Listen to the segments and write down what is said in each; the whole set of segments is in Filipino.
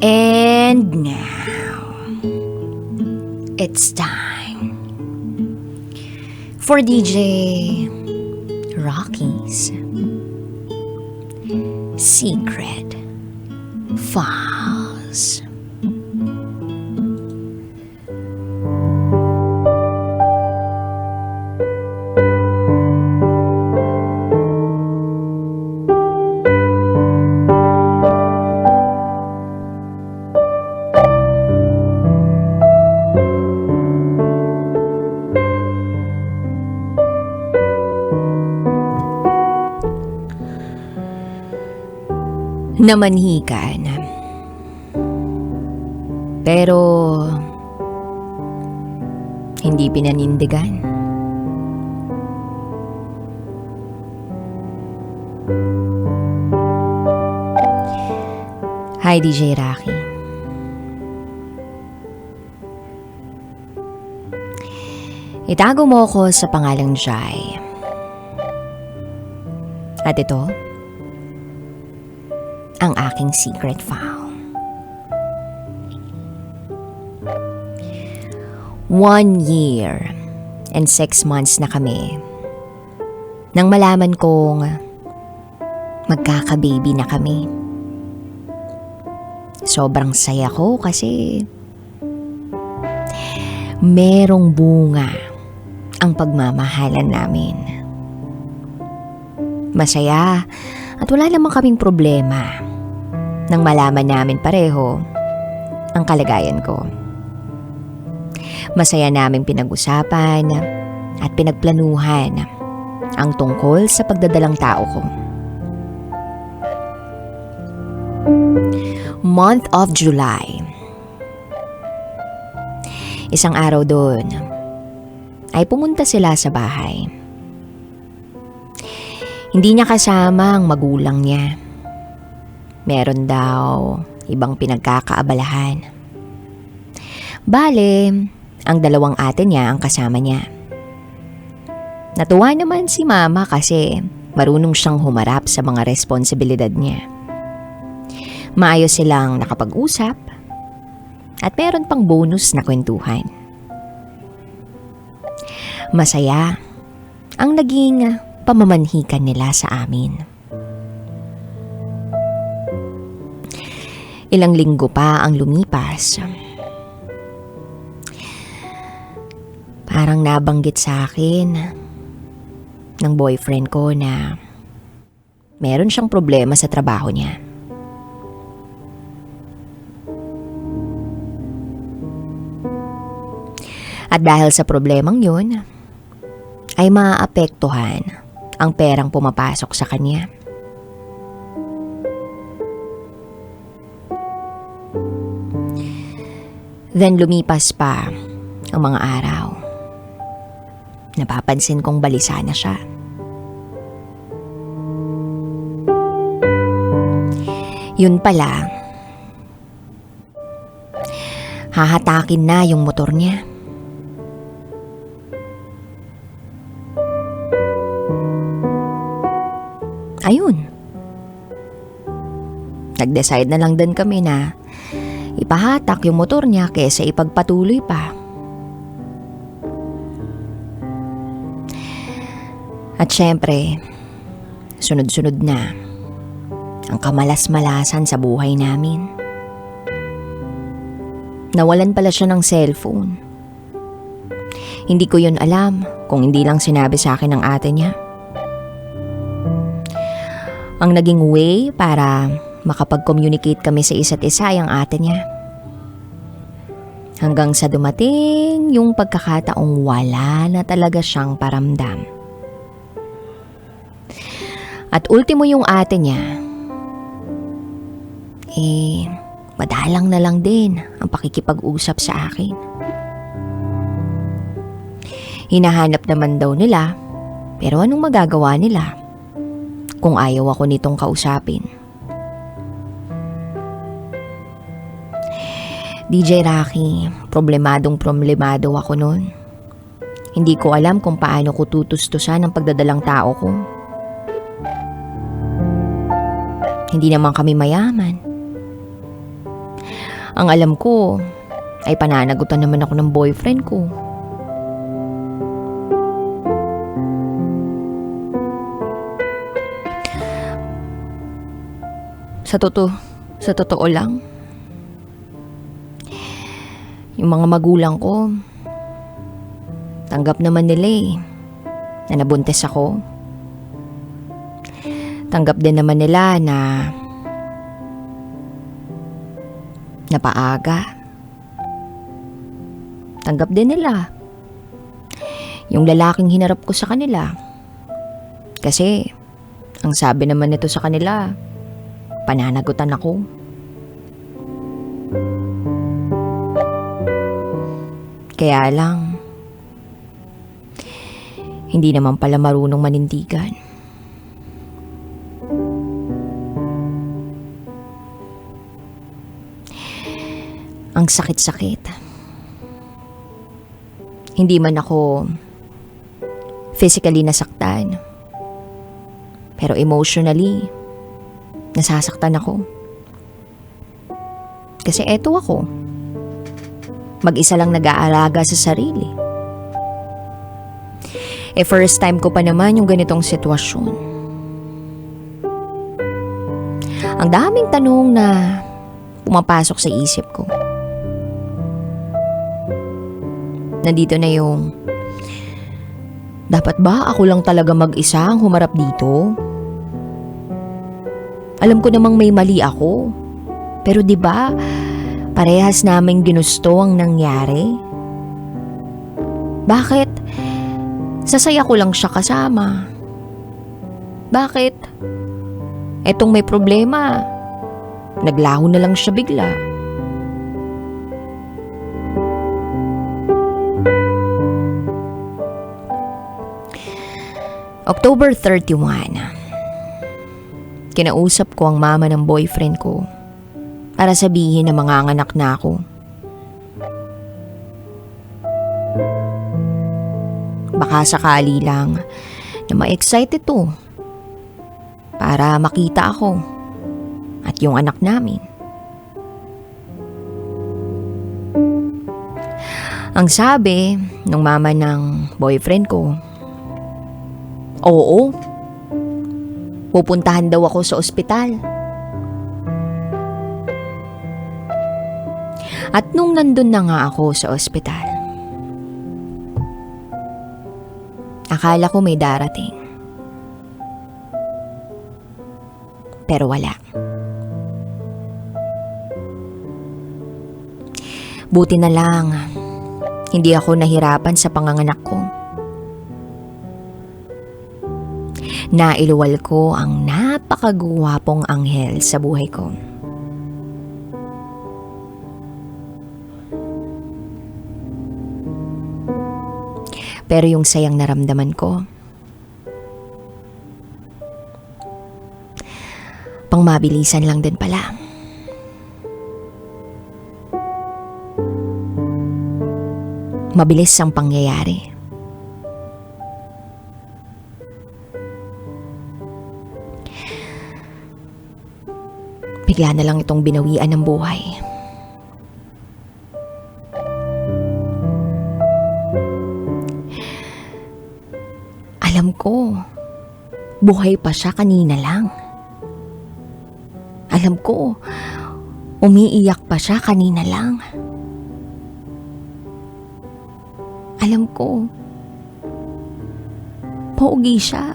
And now, it's time for DJ Rocky's Secret Files. Namanhikan. Pero hindi pinanindigan. Hi, DJ Rocky. Itago mo ako sa pangalang Jai. At ito, ang aking secret file. 1 year and 6 months na kami nang malaman kong magkaka-baby na kami. Sobrang saya ko kasi merong bunga ang pagmamahalan namin. Masaya at wala namang kaming problema nang malaman namin pareho ang kalagayan ko. Masaya naming pinag-usapan at pinagplanuhan ang tungkol sa pagdadalang tao ko. Month of July. Isang araw doon ay pumunta sila sa bahay. Hindi niya kasama ang magulang niya. Meron daw ibang pinagkakaabalahan. Bale, ang dalawang ate niya ang kasama niya. Natuwa naman si mama kasi marunong siyang humarap sa mga responsibilidad niya. Maayos silang nakapag-usap at meron pang bonus na kwentuhan. Masaya ang naging pamamanhikan nila sa amin. Ilang linggo pa ang lumipas. Parang nabanggit sa akin ng boyfriend ko na meron siyang problema sa trabaho niya. At dahil sa problemang yun, ay maaapektuhan ang perang pumapasok sa kanya. Then lumipas pa ang mga araw. Napapansin kong balisa na siya. Yun pala, hahatakin na yung motor niya. Ayun. Nag-decide na lang din kami na ipahatak yung motor niya kaysa ipagpatuloy pa. At syempre, sunod-sunod na ang kamalas-malasan sa buhay namin. Nawalan pala siya ng cellphone. Hindi ko yun alam kung hindi lang sinabi sa akin ng ate niya. Ang naging way para makapag-communicate kami sa isa't isa ay ang ate niya. Hanggang sa dumating yung pagkakataong wala na talaga siyang paramdam. At ultimo yung ate niya, madalang na lang din ang pakikipag-usap sa akin. Hinahanap naman daw nila, pero anong magagawa nila kung ayaw ako nitong kausapin? DJ Rocky, problemado ako noon. Hindi ko alam kung paano ko tutustusan ang pagdadalang tao ko. Hindi naman kami mayaman. Ang alam ko ay pananagutan naman ako ng boyfriend ko. Sa totoo lang, yung mga magulang ko, tanggap naman nila na nabuntis ako. Tanggap din naman nila na napaaga. Tanggap din nila yung lalaking hinarap ko sa kanila. Kasi, ang sabi naman nito sa kanila, pananagutan ako. Kaya lang, hindi naman pala marunong manindigan. Ang sakit-sakit. Hindi man ako physically nasaktan, pero emotionally, nasasaktan ako. Kasi eto ako. Mag-isa lang nag-aalaga sa sarili. First time ko pa naman yung ganitong sitwasyon. Ang daming tanong na pumapasok sa isip ko. Nandito na yung, dapat ba ako lang talaga mag-isa ang humarap dito? Alam ko namang may mali ako. Pero 'di ba, parehas naming ginusto ang nangyari? Bakit? Sasaya ko lang siya kasama. Bakit? Etong may problema, naglaho na lang siya bigla. October 31. Kinausap ko ang mama ng boyfriend ko para sabihin na manganganak na ako. Baka sakali lang na ma-excite ito para makita ako at yung anak namin. Ang sabi ng mama ng boyfriend ko, oo, pupuntahan daw ako sa ospital. At nung nandun na nga ako sa ospital, akala ko may darating. Pero wala. Buti na lang, hindi ako nahirapan sa panganganak ko. Nailuwal ko ang napakagwapong anghel sa buhay ko. Pero yung sayang naramdaman ko, pang mabilisan lang din pala. Mabilis ang pangyayari. Bigla na lang itong binawian ng buhay. Alam ko, buhay pa siya kanina lang. Alam ko, umiiyak pa siya kanina lang. Alam ko, paugi siya.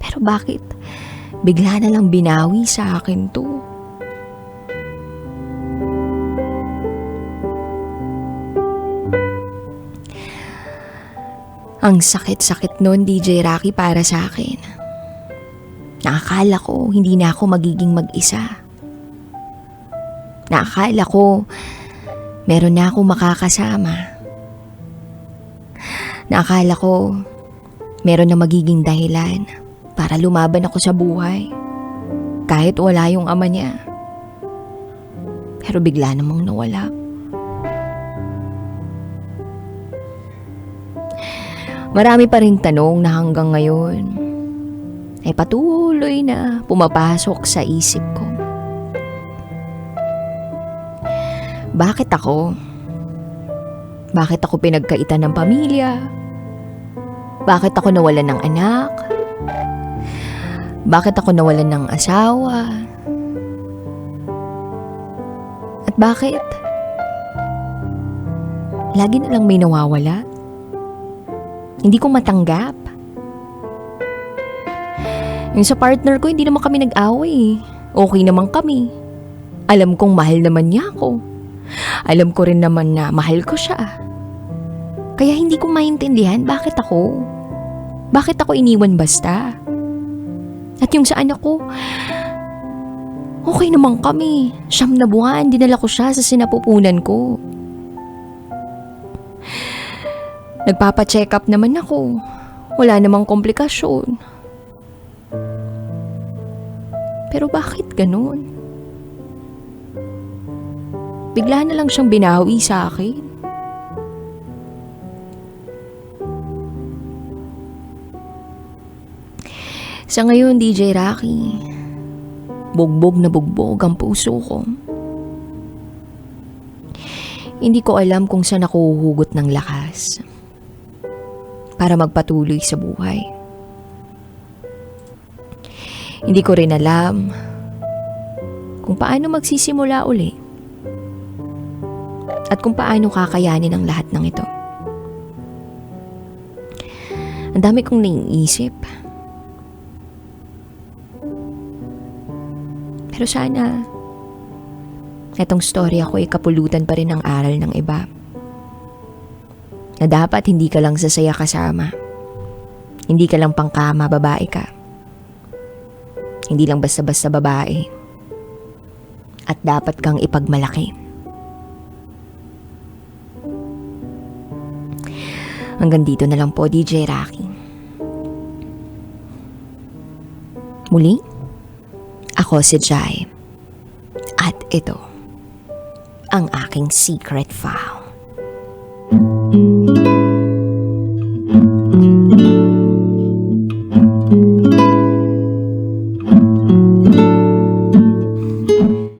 Pero bakit bigla na lang binawi sa akin to? Ang sakit-sakit nun, DJ Rocky, para sa akin. Nakakala ko hindi na ako magiging mag-isa. Nakakala ko meron na akong makakasama. Nakakala ko meron na magiging dahilan para lumaban ako sa buhay kahit wala yung ama niya. Pero bigla namang nawala. Marami pa ring tanong na hanggang ngayon ay patuloy na pumapasok sa isip ko. Bakit ako? Bakit ako pinagkaitan ng pamilya? Bakit ako nawalan ng anak? Bakit ako nawalan ng asawa? At bakit? Lagi na lang may nawawala. Hindi ko matanggap. Yung sa partner ko, hindi naman kami nag-away. Okay naman kami. Alam kong mahal naman niya ako. Alam ko rin naman na mahal ko siya. Kaya hindi ko maintindihan bakit ako. Bakit ako iniwan basta? At yung sa anak ko, okay naman kami. 9 na buwan, dinala ko siya sa sinapupunan ko. Nagpapa-check up naman ako. Wala namang komplikasyon. Pero bakit ganun? Bigla na lang siyang binawi sa akin. Sa ngayon, DJ Rocky, bugbog na bugbog ang puso ko. Hindi ko alam kung saan ako huhugot ng lakas para magpatuloy sa buhay. Hindi ko rin alam kung paano magsisimula uli at kung paano kakayanin ang lahat ng ito. Ang dami kong naiisip. Pero sana, itong storya ko ay kapulutan pa rin ng aral ng iba. Na dapat hindi ka lang sasaya kasama. Hindi ka lang pangkama, babae ka. Hindi lang basta-basta babae. At dapat kang ipagmalaki. Hanggang dito na lang po, DJ Rocky. Muli, ako si Jai. At ito, ang aking secret file.